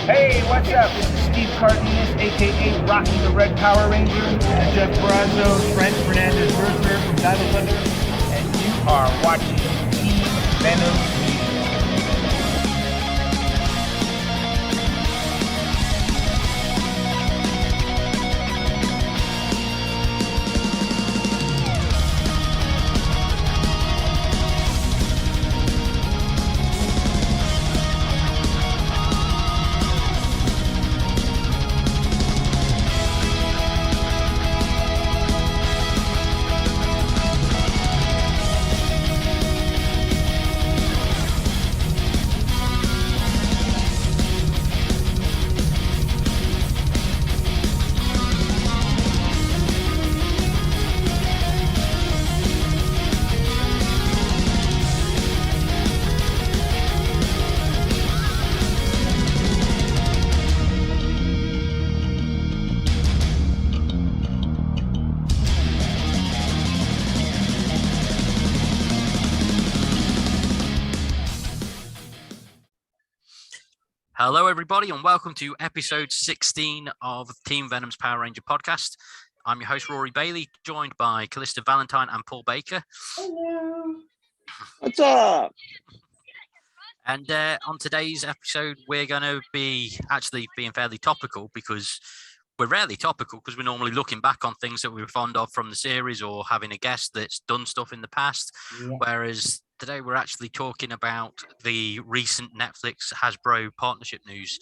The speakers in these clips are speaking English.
Hey, what's up? This is Steve Cardenas, aka Rocky the Red Power Ranger, and Jeff Brazos, Frank Fernandez Mercer from Untitled Chapter, and you are watching Team Venom Media. Hello, everybody, and welcome to episode 16 of Team Venom's Power Ranger podcast. I'm your host, Rory Bailey, joined by CALISTA, Valentine, and Paul Baker. Hello. What's up? And on today's episode, we're going to be actually being fairly topical because we're rarely topical because we're normally looking back on things that we were fond of from the series or having a guest that's done stuff in the past. Yeah. Whereas today we're actually talking about the recent Netflix Hasbro partnership news.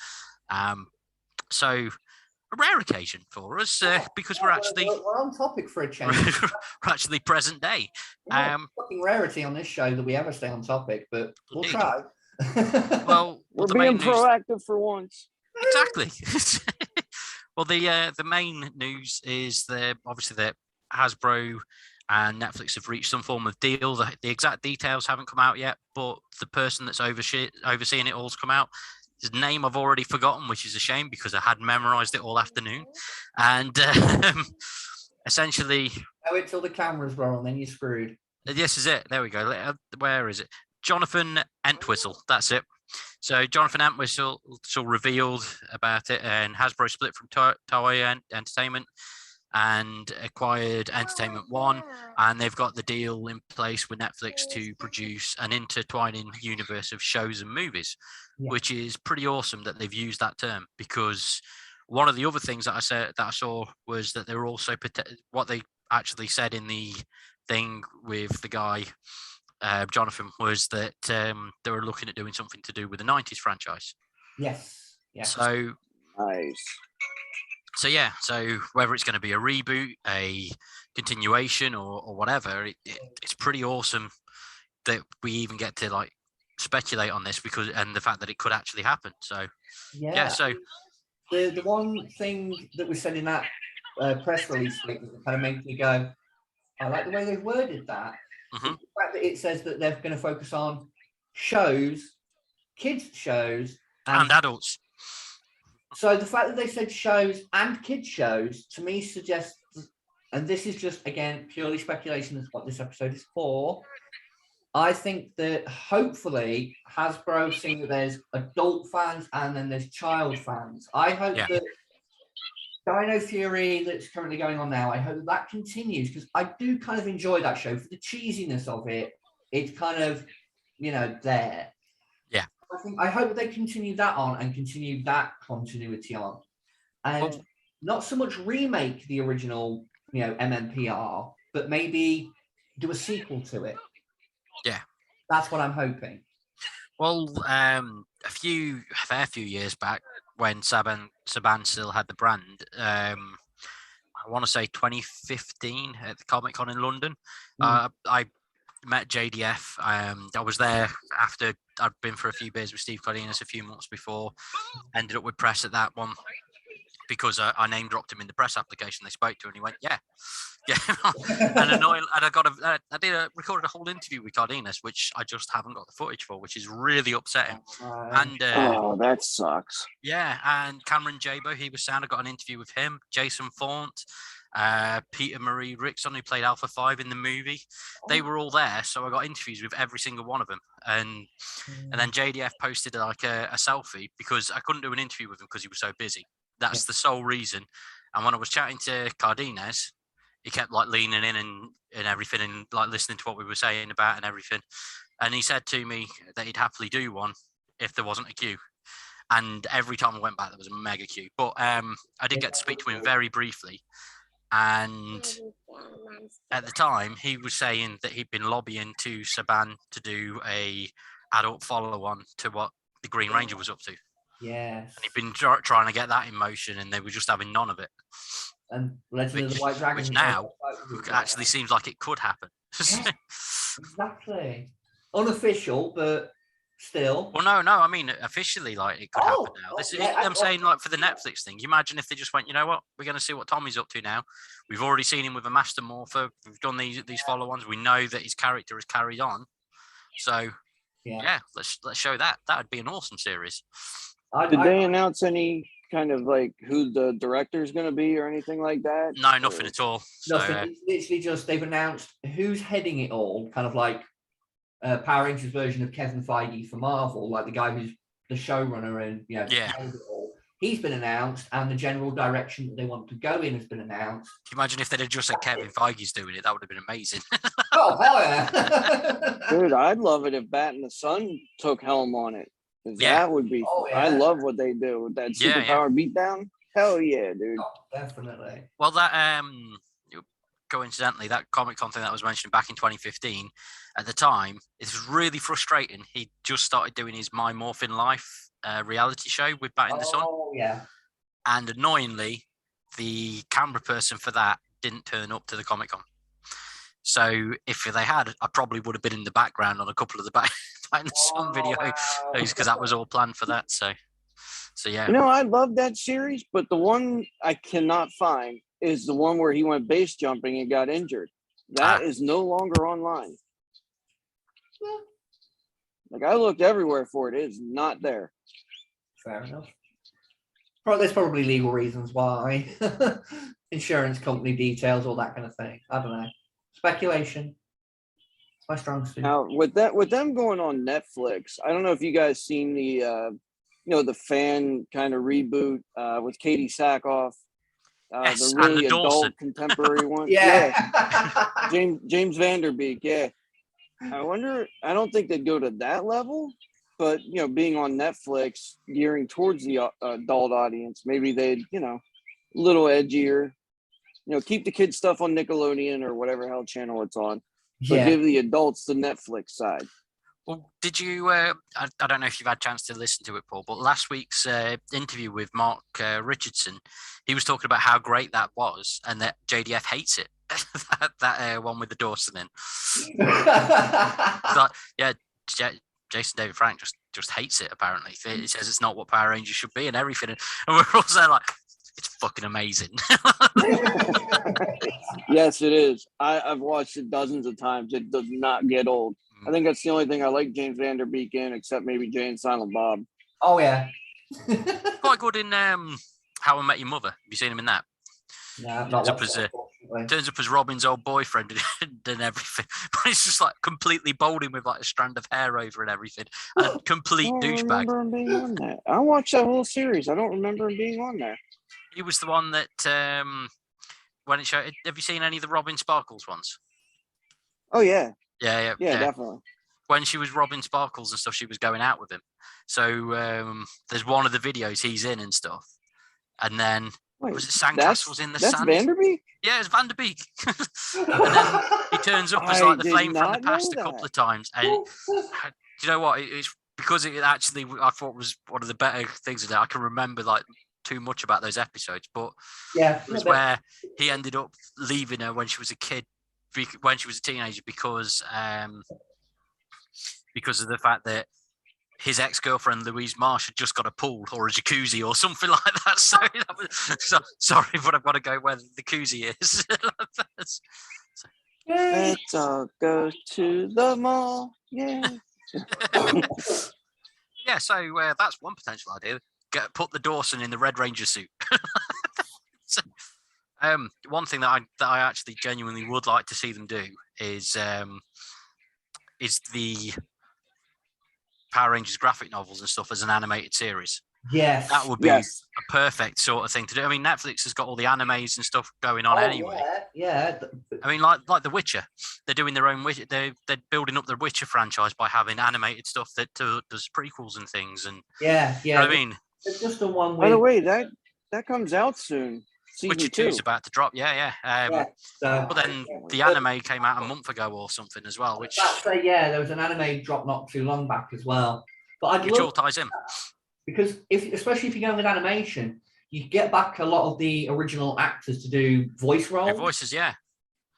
So a rare occasion for us because we're actually we're on topic for a change. We're actually present day. Fucking rarity on this show that we ever stay on topic, but we'll try. Well, we're being proactive for once. Exactly. Well, the main news is obviously that Hasbro and Netflix have reached some form of deal. The exact details haven't come out yet, but the person that's overseeing it all's come out. His name I've already forgotten, which is a shame because I had memorized it all afternoon. And essentially... Wait till the cameras roll and then you're screwed. This is it. There we go. Where is it? Jonathan Entwistle. That's it. So Jonathan Entwistle revealed about it, and Hasbro split from Toei Entertainment and acquired Entertainment One, and they've got the deal in place with Netflix to produce an intertwining universe of shows and movies, which is pretty awesome that they've used that term, because one of the other things that I saw was that they were also what they actually said in the thing with the guy Jonathan was that they were looking at doing something to do with the 90s franchise. Yes. Yeah. So nice. So whether it's going to be a reboot, a continuation, or whatever, it's pretty awesome that we even get to like speculate on this and the fact that it could actually happen. So so the one thing that was said in that press release that kind of made me go, I like the way they've worded that. Mm-hmm. The fact that it says that they're going to focus on shows, kids shows, and adults. So the fact that they said shows and kids shows to me suggests, and this is just again purely speculation, is what this episode is for. I think that hopefully Hasbro, seeing that there's adult fans and then there's child fans, I hope that Dino Fury that's currently going on now, I hope that continues, because I do kind of enjoy that show for the cheesiness of it. It's kind of, there. Yeah. I hope they continue that on and continue that continuity on. And not so much remake the original, MMPR, but maybe do a sequel to it. Yeah. That's what I'm hoping. Well, a fair few years back, when Saban still had the brand, I want to say 2015 at the Comic Con in London. I met JDF. I was there after I'd been for a few beers with Steve Cardenas a few months before. Ended up with press at that one because I name dropped him in the press application they spoke to, and he went, yeah. And annoying. And I recorded a whole interview with Cardenas, which I just haven't got the footage for, which is really upsetting. And that sucks. Yeah, and Cameron Jabo, he was sound. I got an interview with him. Jason Faunt, Peter Marie Rickson, who played Alpha 5 in the movie. They were all there, so I got interviews with every single one of them. And then JDF posted like a selfie because I couldn't do an interview with him because he was so busy. That's the sole reason. And when I was chatting to Cardenas, he kept like leaning in and everything and like listening to what we were saying about and everything. And he said to me that he'd happily do one if there wasn't a queue. And every time I went back, there was a mega queue. But I did get to speak to him very briefly. And at the time, he was saying that he'd been lobbying to Saban to do a adult follow-on to what the Green Ranger was up to. Yes. And he'd been trying to get that in motion, and they were just having none of it. And Legend of the White Dragon, which now actually seems like it could happen. Yes, exactly. Unofficial, but still. Well, no. I mean, officially, like it could happen now. I'm saying, like for the Netflix thing. You imagine if they just went, you know what, we're going to see what Tommy's up to now. We've already seen him with a Master Morpher. We've done these follow-ons. We know that his character is carried on. So yeah, let's show that. That would be an awesome series. Did they announce any kind of like who the director is going to be or anything like that? No, nothing at all. Nothing. So, It's literally just they've announced who's heading it all, kind of like Power Rangers version of Kevin Feige for Marvel, like the guy who's the showrunner and Yeah. knows it all. He's been announced, and the general direction that they want to go in has been announced. Can you imagine if they'd have just said Kevin Feige's doing it? That would have been amazing. Oh hell yeah! Dude, I'd love it if Bat and the Sun took helm on it. Yeah. That would be. Oh, yeah. I love what they do with that superpower beatdown. Hell yeah, dude. Oh, definitely. Well, that coincidentally, that Comic-Con thing that was mentioned back in 2015, at the time, it was really frustrating. He just started doing his My Morphin Life reality show with Bat in the Sun. Oh yeah. And annoyingly, the camera person for that didn't turn up to the Comic-Con. So if they had, I probably would have been in the background on a couple of the Bat in the Sun videos because that was all planned for that. So yeah. You know, I love that series, but the one I cannot find is the one where he went base jumping and got injured. That is no longer online. Like I looked everywhere for it. It is not there. Fair enough. There's probably legal reasons why. Insurance company details, all that kind of thing. I don't know. Speculation. It's my strong suit. Now with them going on Netflix, I don't know if you guys seen the the fan kind of reboot with Katie Sackhoff. Yes, the really and the adult Dawson. contemporary one. Yeah. James Vanderbeek, yeah. I don't think they'd go to that level, but being on Netflix, gearing towards the adult audience, maybe they'd, a little edgier, keep the kids stuff on Nickelodeon or whatever hell channel it's on, but give the adults the Netflix side. Well, did you, I don't know if you've had a chance to listen to it, Paul, but last week's interview with Mark Richardson, he was talking about how great that was and that JDF hates it. that one with the Dawson in. But, yeah, Jason David Frank just hates it, apparently. He says it's not what Power Rangers should be and everything. And we're all saying, like, it's fucking amazing. Yes, it is. I've watched it dozens of times. It does not get old. I think that's the only thing I like James Vanderbeek in, except maybe Jay and Silent Bob. Oh, yeah. Quite good in How I Met Your Mother. Have you seen him in that? Yeah, I've not watched that, turns up as Robin's old boyfriend and everything. But it's just like completely balding with like a strand of hair over and everything. And a complete douchebag. I don't remember him being on that. I watched that whole series. I don't remember him being on there. He was the one that when it showed. Have you seen any of the Robin Sparkles ones? Oh, yeah. Yeah, definitely. When she was Robin Sparkles and stuff, she was going out with him. So there's one of the videos he's in and stuff. And then was it Sandcastles in the Sand? That's Vanderbeek? Yeah, it's Vanderbeek. And then he turns up as like the flame from the past a couple of times. And do you know what? It's because it actually I thought was one of the better things that I can remember like too much about those episodes. But yeah, it was where he ended up leaving her when she was a kid. When she was a teenager, because of the fact that his ex-girlfriend Louise Marsh had just got a pool or a jacuzzi or something like that. So sorry, but I've got to go where the jacuzzi is. Let's all go to the mall. Yeah. Yeah. So that's one potential idea. Put the Dawson in the Red Ranger suit. One thing that I actually genuinely would like to see them do is the Power Rangers graphic novels and stuff as an animated series. Yes. That would be Yes. a perfect sort of thing to do. I mean, Netflix has got all the animes and stuff going on anyway. Yeah. I mean, like The Witcher, they're doing their own Witcher. They're building up their Witcher franchise by having animated stuff that does prequels and things. And yeah. you know what I mean, It's just the one. By the way, that comes out soon. Season Witcher 2 is about to drop. Yeah. But then the anime came out a month ago or something as well. Which there was an anime drop not too long back as well. But which all ties in. Because especially if you're going with animation, you get back a lot of the original actors to do voice roles. Their voices, yeah.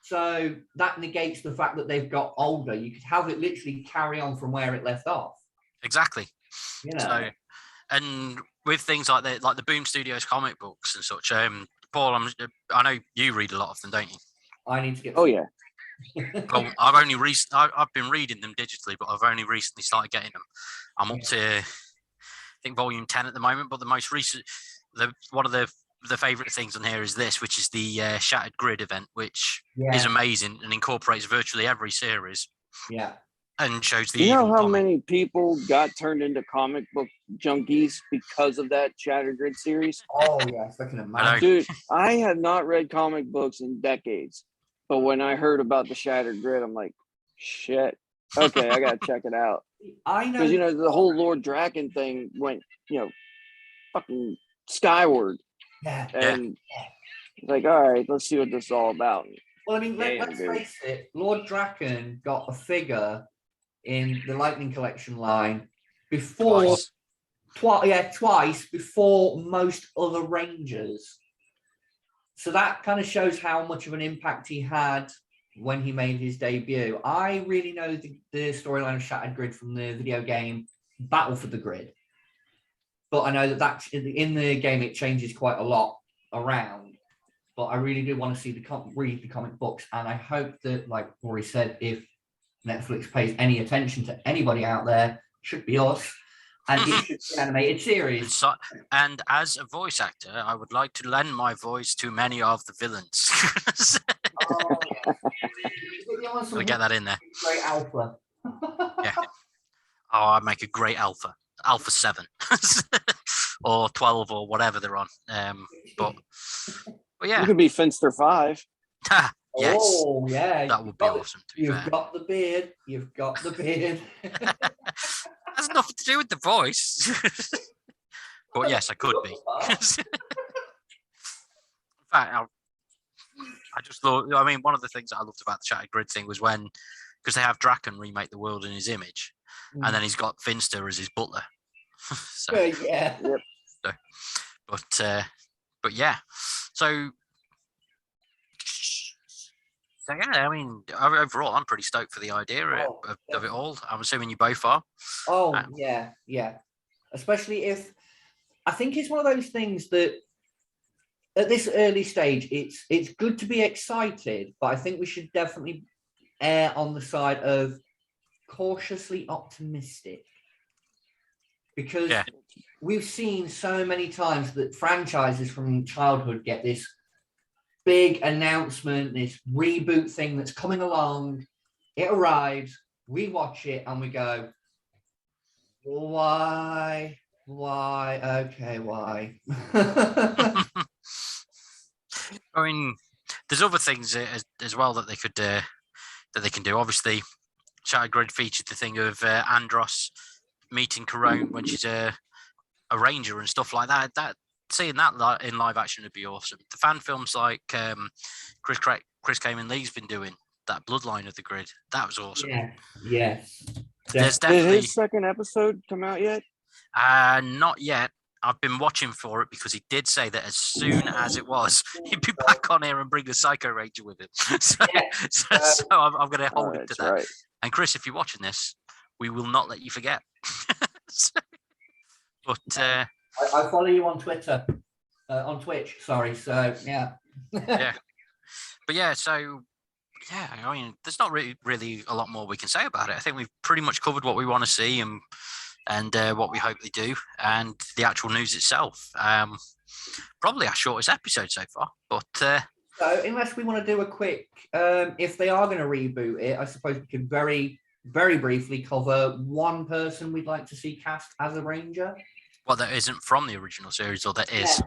So that negates the fact that they've got older. You could have it literally carry on from where it left off. Exactly. You know. So, and with things like the Boom Studios comic books and such, Paul, I know you read a lot of them, don't you? I need to get. Oh yeah. Well, I've been reading them digitally, but I've only recently started getting them. I'm up to, I think, volume 10 at the moment. But the most recent, one of the favorite things on here is this, which is the Shattered Grid event, which is amazing and incorporates virtually every series. Yeah. And shows the. You know how many people got turned into comic book junkies because of that Shattered Grid series? Oh yes, I can imagine. Dude, I have not read comic books in decades, but when I heard about the Shattered Grid, I'm like, shit. Okay, I gotta check it out. I know Because the whole Lord Draken thing went, fucking skyward, Yeah. and like, all right, let's see what this is all about. Well, I mean, let's face it. Lord Draken got a figure in the Lightning Collection line before twice before most other Rangers. So that kind of shows how much of an impact he had when he made his debut. I really know the storyline of Shattered Grid from the video game Battle for the Grid, but I know that in the game it changes quite a lot around. But I really do want to see read the comic books, and I hope that, like Rory said, if Netflix pays any attention to anybody out there, should be us, and it should be an animated series. So, and as a voice actor, I would like to lend my voice to many of the villains. I'll get that in there. Great Alpha. Yeah. Oh, I'd make a great Alpha 7 or 12 or whatever they're on. But yeah. You could be Finster 5. Yes. Oh, yeah. That would be awesome. You've got the beard. You've got the beard. That's nothing to do with the voice. But yes, I could be. In fact, I just thought, one of the things that I loved about the Shattered Grid thing was because they have Draken remake the world in his image, and then he's got Finster as his butler. So, yeah. So, but yeah. So yeah, overall, I'm pretty stoked for the idea of it all. I'm assuming you both are. Oh, yeah. Especially if I think it's one of those things that at this early stage, it's good to be excited, but I think we should definitely err on the side of cautiously optimistic, because we've seen so many times that franchises from childhood get this big announcement, this reboot thing that's coming along. It arrives, we watch it, and we go, why? Okay, why? There's other things as well that they can do. Obviously, Shattered Grid featured the thing of Andros meeting Corone when she's a ranger and stuff like that. Seeing that in live action would be awesome. The fan films like Chris Kamen Lee's been doing, that Bloodline of the Grid, that was awesome. Yes. There's definitely. Did his second episode come out yet? Not yet. I've been watching for it because he did say that as soon as it was, he'd be back on here and bring the Psycho Ranger with him. So I'm going to hold him to that. Right. And Chris, if you're watching this, we will not let you forget. But I follow you on Twitter, on Twitch. Sorry. So yeah. Yeah. But yeah. So yeah. There's not really a lot more we can say about it. I think we've pretty much covered what we want to see and what we hope they do, and the actual news itself. Probably our shortest episode so far, but So unless we want to do a quick, if they are going to reboot it, I suppose we could very, very briefly cover one person we'd like to see cast as a Ranger. Well, that isn't from the original series, or that is.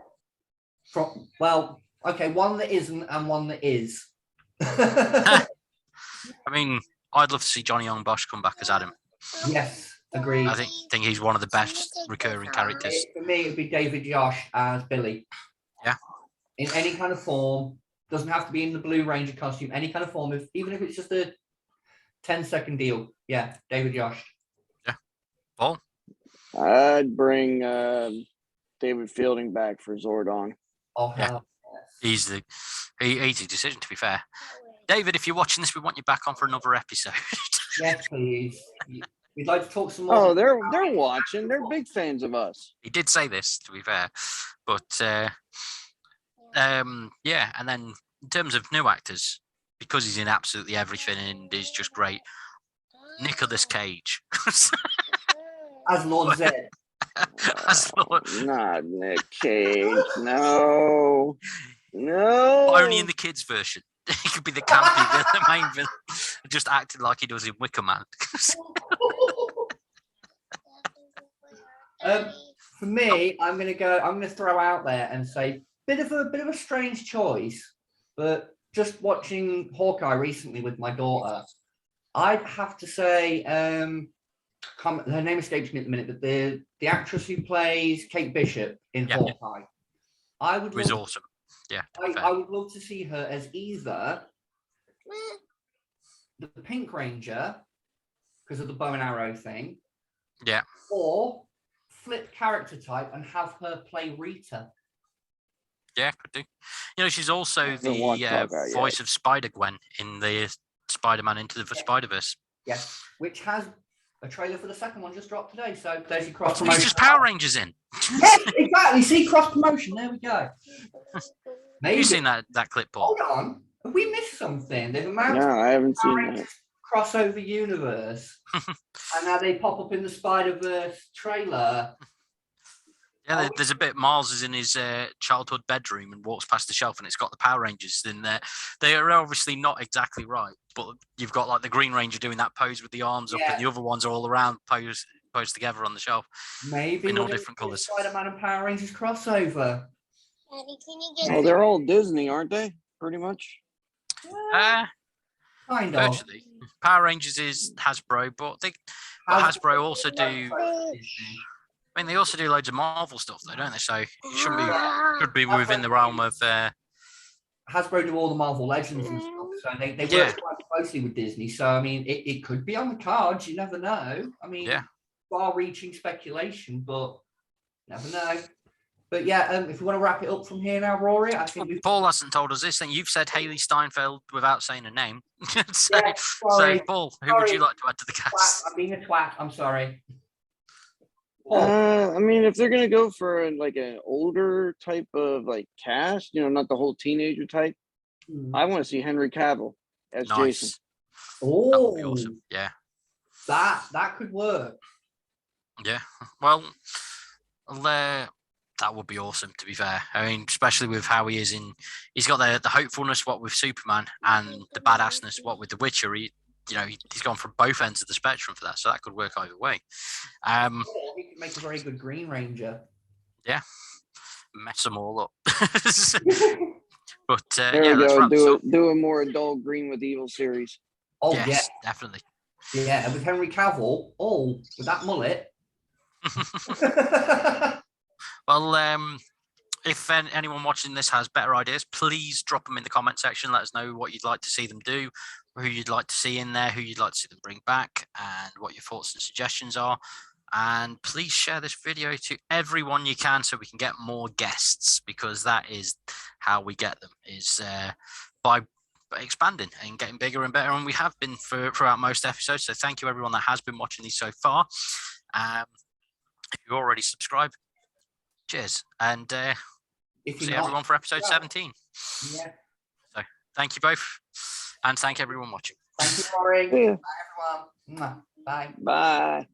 Yeah. Well, okay, one that isn't and one that is. I mean, I'd love to see Johnny Young Bosch come back as Adam. Yes, agreed. I think he's one of the best recurring characters. For me, it'd be David Josh as Billy. Yeah. In any kind of form. Doesn't have to be in the Blue Ranger costume. Any kind of form. Even if it's just a 10-second deal. Yeah, David Josh. Yeah. Paul? I'd bring David Fielding back for Zordon. Oh, Yeah. hell. Easy decision, to be fair. David, if you're watching this, we want you back on for another episode. Yes, please. We'd like to talk some more. Oh, they're watching. They're big fans of us. He did say this, to be fair. But, yeah, and then in terms of new actors, because he's in absolutely everything and is just great, Nicolas Cage. As Lord Zed. As Lord. Not Nick Cage. No. Only in the kids' version. He could be the campy villain, the main villain, just acting like he does in Wicker Man. For me, I'm gonna throw out there and say bit of a strange choice, but just watching Hawkeye recently with my daughter, I'd have to say her name escapes me at the minute, but the actress who plays Kate Bishop in Hawkeye, It was awesome. Yeah, I would love to see her as either the Pink Ranger because of the bow and arrow thing, or flip character type and have her play Rita. Yeah, could do. You know, she's also the voice of Spider-Gwen in the Spider-Man Into the Spider-Verse. Yes, which has a trailer for the second one just dropped today. So there's your cross He's promotion. just Power Rangers in. Yes, exactly. See, cross promotion. There we go. Have you seen that clip, Paul? Hold on. Have we missed something? They've announced No, I haven't seen that. crossover universe. And now they pop up in the Spider-Verse trailer. Yeah, there's a bit. Miles is in his childhood bedroom and walks past the shelf, and it's got the Power Rangers in there. They are obviously not exactly right, but you've got like the Green Ranger doing that pose with the arms up, and the other ones are all around posed together on the shelf. Maybe in all different colours. Spider-Man and Power Rangers crossover. Oh, they're all Disney, aren't they? Pretty much. Kind of. Virtually. Power Rangers is Hasbro, but Hasbro also do. I mean, they also do loads of Marvel stuff, though, don't they? So it should be within the realm of. Hasbro do all the Marvel Legends and stuff, so they work quite closely with Disney. So I mean, it could be on the cards. You never know. I mean, far-reaching speculation, but never know. But yeah, if we want to wrap it up from here now, Rory, I think Paul hasn't told us this thing. You've said Haley Steinfeld without saying a name. so, Paul, who would you like to add to the cast? I'm being a twat. I'm sorry. I mean, if they're gonna go for like an older type of like cast, not the whole teenager type, I want to see Henry Cavill as Jason. Oh, that would be awesome. Yeah, that could work. Yeah, well, that would be awesome. To be fair, I mean, especially with how he is he's got the hopefulness what with Superman and the badassness what with The Witcher. He's gone from both ends of the spectrum for that, so that could work either way. He could make a very good Green Ranger. Yeah, mess them all up. But there we go. Do a more adult Green with Evil series. Oh yes, definitely. Yeah, and with Henry Cavill, with that mullet. Well, if anyone watching this has better ideas, please drop them in the comment section. Let us know what you'd like to see them do, who you'd like to see in there, who you'd like to see them bring back, and what your thoughts and suggestions are. And please share this video to everyone you can so we can get more guests, because that is how we get them, is by expanding and getting bigger and better. And we have been throughout most episodes. So thank you everyone that has been watching these so far. If you already subscribed, cheers. And see everyone for episode 17. Yeah. So thank you both. And thank everyone watching. Thank you, Rory. Yeah. Bye, everyone. Bye. Bye.